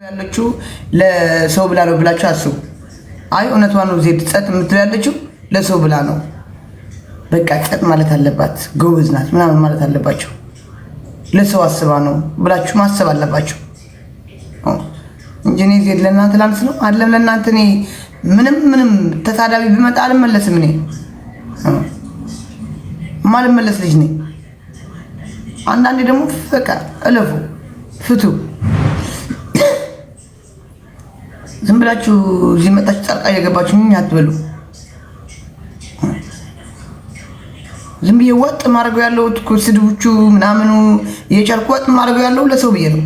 ያለችው ለሰው ብላ ነው ብላችሁ አስቡ። አይ እውነቷ ነው። ዜድ ጸጥ የምትለው ያለችው ለሰው ብላ ነው። በቃ ጸጥ ማለት አለባት፣ ጎበዝ ናት ምናምን ማለት አለባችሁ። ለሰው አስባ ነው ብላችሁ ማሰብ አለባችሁ እንጂ እኔ ዜድ ለእናንተ ላንስ ነው አይደለም። ለእናንተ እኔ ምንም ተሳዳቢ ቢመጣ አልመለስም። እኔ ማልመለስ ልጅ ነኝ። አንዳንዴ ደግሞ በቃ እለፉ ፍቱ። ዝም ብላችሁ እዚህ መጣችሁ ጣልቃ እየገባችሁ ምን አትበሉ። ዝም ብዬ ወጥ ማድረገው ያለው ስድቦቹ ምናምኑ የቻልኩ ወጥ ማድረገው ያለው ለሰው ብዬ ነው፣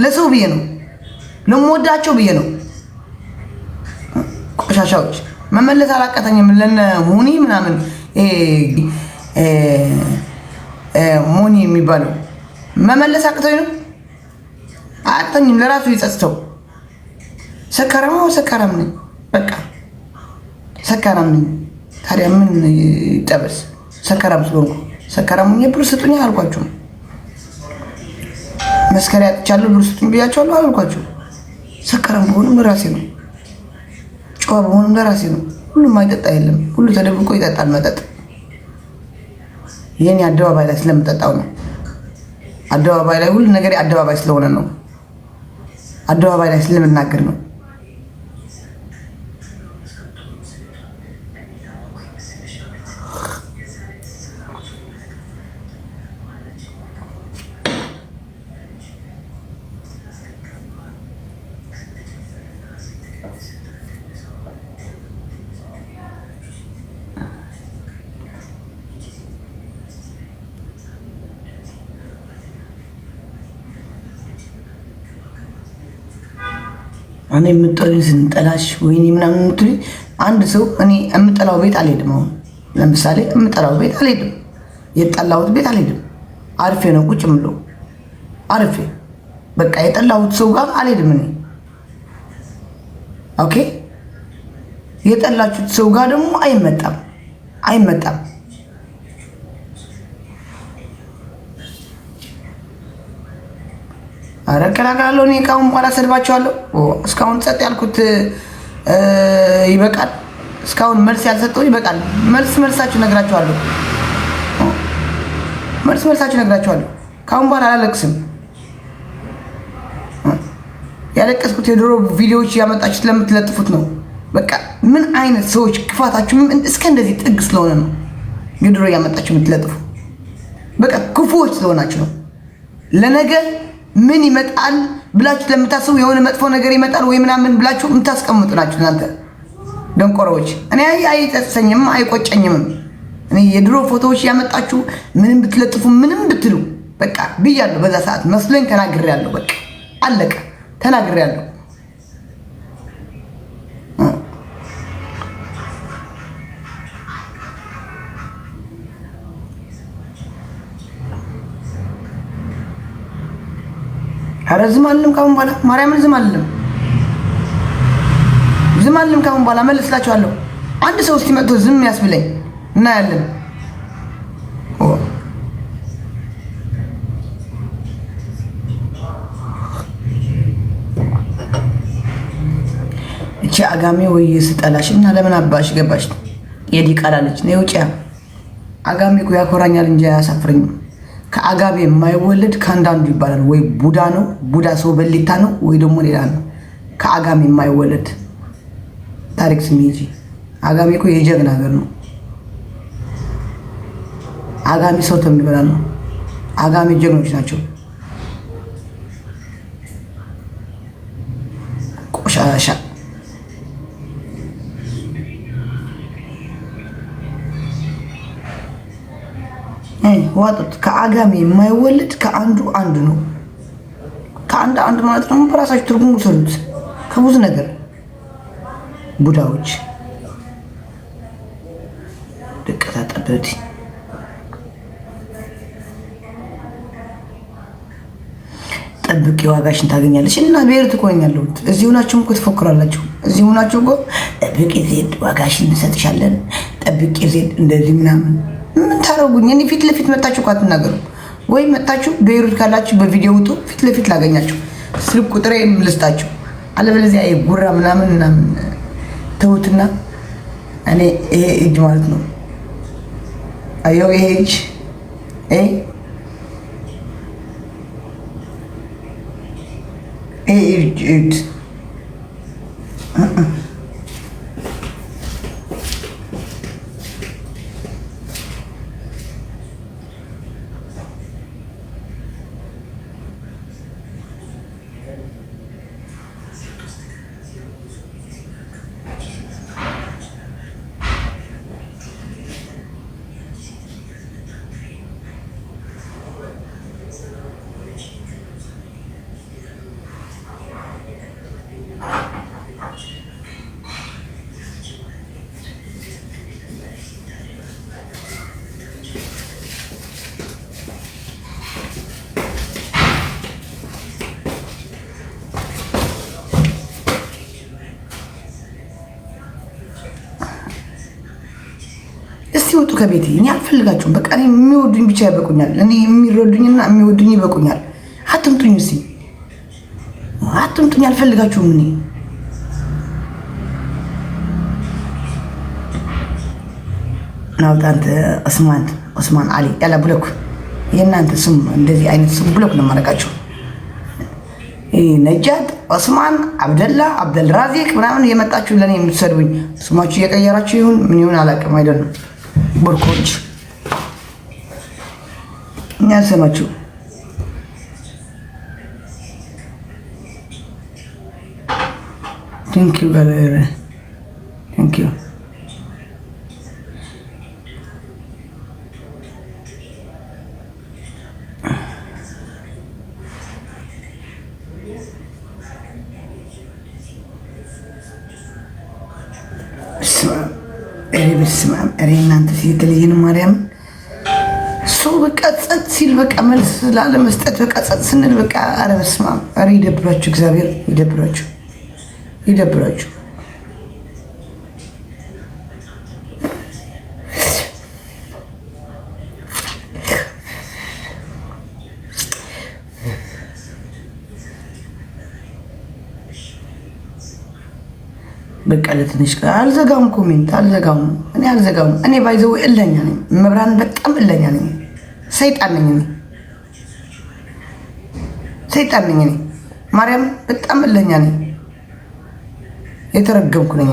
ለሰው ብዬ ነው፣ ለምወዳቸው ብዬ ነው። ቆሻሻዎች መመለስ አላቀተኝም። ለነ ሙኒ ምናምን ሙኒ የሚባለው መመለስ አቅቶኝ ነው አቅተኝም። ለራሱ ይጸጽተው። ሰካራም ነኝ፣ በቃ ሰካራም ነኝ። ታዲያ ምን ይጠበስ? ሰካራም ስለሆንኩ ሰካራም ነኝ። ብር ስጡኝ አልኳችሁ። መስከሪያ አጥቻለሁ፣ ብር ስጡኝ ብያቸዋለሁ አልኳችሁ። ሰካራም በሆንም ለራሴ ነው፣ ጨዋ በሆንም ለራሴ ነው። ሁሉም አይጠጣ የለም፣ ሁሉ ተደብቆ ይጠጣል መጠጥ። የኔ አደባባይ ላይ ስለምጠጣው ነው። አደባባይ ላይ ሁሉ ነገር አደባባይ ስለሆነ ነው። አደባባይ ላይ ስለምናገር ነው። እኔ የምጠሉኝ ስንጠላሽ ወይኔ ምናምን የምትሉኝ አንድ ሰው እኔ የምጠላው ቤት አልሄድም። አሁን ለምሳሌ የምጠላው ቤት አልሄድም፣ የጠላሁት ቤት አልሄድም። አርፌ ነው ቁጭ ምለው፣ አርፌ በቃ የጠላሁት ሰው ጋር አልሄድም እኔ። ኦኬ የጠላችሁት ሰው ጋር ደግሞ አይመጣም። አረከራካለሁ። እኔ ካሁን በኋላ ሰድባቸዋለሁ። እስካሁን ጸጥ ያልኩት ይበቃል። እስካሁን መልስ ያልሰጠው ይበቃል። መልሳችሁ ነግራችኋለሁ። መልሳችሁ ነግራችኋለሁ። ካሁን በኋላ አላለቅስም። ያለቀስኩት የድሮ ቪዲዮዎች ያመጣችሁ ስለምትለጥፉት ነው። በቃ ምን አይነት ሰዎች ክፋታችሁ እስከ እንደዚህ ጥግ ስለሆነ ነው የድሮ ያመጣችሁ የምትለጥፉ። በቃ ክፉዎች ስለሆናችሁ ነው። ለነገ ምን ይመጣል ብላችሁ ለምታስቡ የሆነ መጥፎ ነገር ይመጣል ወይ ምናምን ብላችሁ የምታስቀምጡ ናችሁ እናንተ ደንቆሮዎች። እኔ አይጸጽተኝም አይቆጨኝም። እኔ የድሮ ፎቶዎች ያመጣችሁ ምንም ብትለጥፉ ምንም ብትሉ በቃ ብያለሁ። በዛ ሰዓት መስሎኝ ተናግሬያለሁ። በቃ አለቀ፣ ተናግሬያለሁ። ኧረ ዝም አልልም ካሁን በኋላ ማርያምን ዝም አልልም ካሁን በኋላ መልስላችኋለሁ። አንድ ሰው እስቲ መጥቶ ዝም ያስብለኝ እናያለን። እቺ አጋሜ ወይ ስጠላሽ እና ለምን አባሽ ገባሽ? የዲቃላ ልጅ ነው ውጪያ። አጋሜ እኮ ያኮራኛል እንጂ አያሳፍረኝም። ከአጋቤ የማይወለድ ከአንዳንዱ ይባላል። ወይ ቡዳ ነው፣ ቡዳ ሰው በሊታ ነው፣ ወይ ደግሞ ሌላ ነው። ከአጋሜ የማይወለድ ታሪክ ስሚ እንጂ አጋሜ እኮ የጀግና ሀገር ነው። አጋሜ ሰው ተምንበላ ነው። አጋሜ ጀግኖች ናቸው። ቆሻሻ ዋጡት። ከአጋሜ የማይወለድ ከአንዱ አንድ ነው። ከአንድ ማለት ደግሞ በራሳችሁ ትርጉም ውሰዱት። ከብዙ ነገር ቡዳዎች ደቀታ ጠበቲ ጠብቂ ዋጋሽን ታገኛለች እና ብሔር ትቆኛለሁ። እዚህ ሆናችሁ እኮ ትፎክራላችሁ። እዚህ ሆናችሁ እኮ ጠብቂ ዜድ ዋጋሽን እንሰጥሻለን፣ ጠብቂ ዜድ እንደዚህ ምናምን ምን ታረጉኝ? እኔ ፊት ለፊት መጣችሁ እኮ አትናገሩ። ወይ መጣችሁ ቤይሩት ካላችሁ በቪዲዮ ውጡ፣ ፊት ለፊት ላገኛችሁ ስልክ ቁጥሬ ልስጣችሁ። አለበለዚያ ጉራ ምናምን ተውትና እኔ ይሄ እጅ ማለት ነው አየው ይሄ እጅ እጅ ሲወጡ ከቤቴ እኔ አልፈልጋቸውም። በቃ እኔ የሚወዱኝ ብቻ ይበቁኛል። እኔ የሚረዱኝና የሚወዱኝ ይበቁኛል። አትምጡኝ፣ እስኪ አትምጡኝ፣ አልፈልጋችሁም። እኔ ናውጣ አንተ ዑስማን አሊ ያላ ብሎክ የእናንተ ስም እንደዚህ አይነት ስም ብሎክ ነው የማደርጋቸው። ነጃት ዑስማን አብደላ አብደልራዚቅ ምናምን እየመጣችሁ ለእኔ የምትሰድቡኝ ስማችሁ እየቀየራችሁ ይሁን ምን ይሁን አላውቅም። አይደለም ቦርኮች እኛ ሰማችሁ ቴንኪው ጋር ቴንኪው በስመ አብ ኧረ እናንተ የተለየን ማርያም ሰው በቃ ጸጥ ሲል በቃ መልስ ላለመስጠት በቃ ጸጥ ስንል በቃ ኧረ በስመ አብ ኧረ ይደብራችሁ፣ እግዚአብሔር ይደብራችሁ። በቃ ለትንሽ አልዘጋም፣ ኮሜንት አልዘጋም፣ እኔ አልዘጋም። እኔ ባይዘው እለኛ ነኝ፣ መብራን በጣም እለኛ ነኝ፣ ሰይጣን ነኝ፣ ሰይጣን ነኝ። እኔ ማርያም በጣም እለኛ ነኝ፣ የተረገምኩ ነኝ።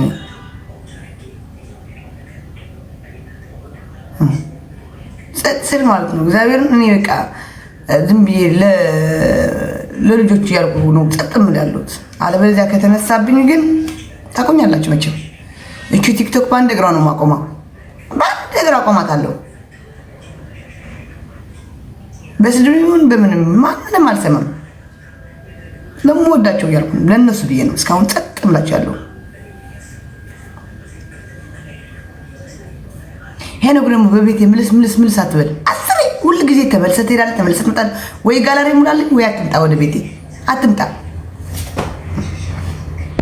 ጸጥ ስል ማለት ነው እግዚአብሔርን እኔ በቃ ዝም ብዬ ለልጆች እያልኩ ነው ጸጥ የምልህ። አለበለዚያ ከተነሳብኝ ግን ታቆኛላችሁ መቼም። እቺ ቲክቶክ በአንድ እግሯ ነው ማቆማው፣ በአንድ እግሯ አቆማታለሁ። በስድብ ይሁን በምንም ማንንም አልሰማም። ለምወዳቸው እያልኩ ለእነሱ ብዬ ነው እስካሁን ጸጥ ብላችሁ ያለው። ሄኖክ ደግሞ በቤት ምልስ አትበል። አስሬ ሁል ጊዜ ተመልሰህ ትሄዳለህ፣ ተመልሰህ ትመጣለህ። ወይ ጋላሪ ሙላልኝ ወይ አትምጣ፣ ወደ ቤቴ አትምጣ።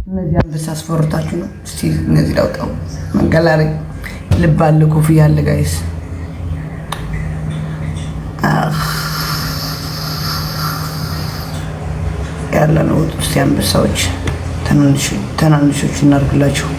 እነዚህ አንበሳ አስፈርታችሁ ነው። እስቲ እነዚህ ላውጣው። መንገላሪ ልብ አለ፣ ኮፍያ አለ። ጋይስ ያለ ነው። እስቲ አንበሳዎች ትናንሾች እናድርግላችሁ።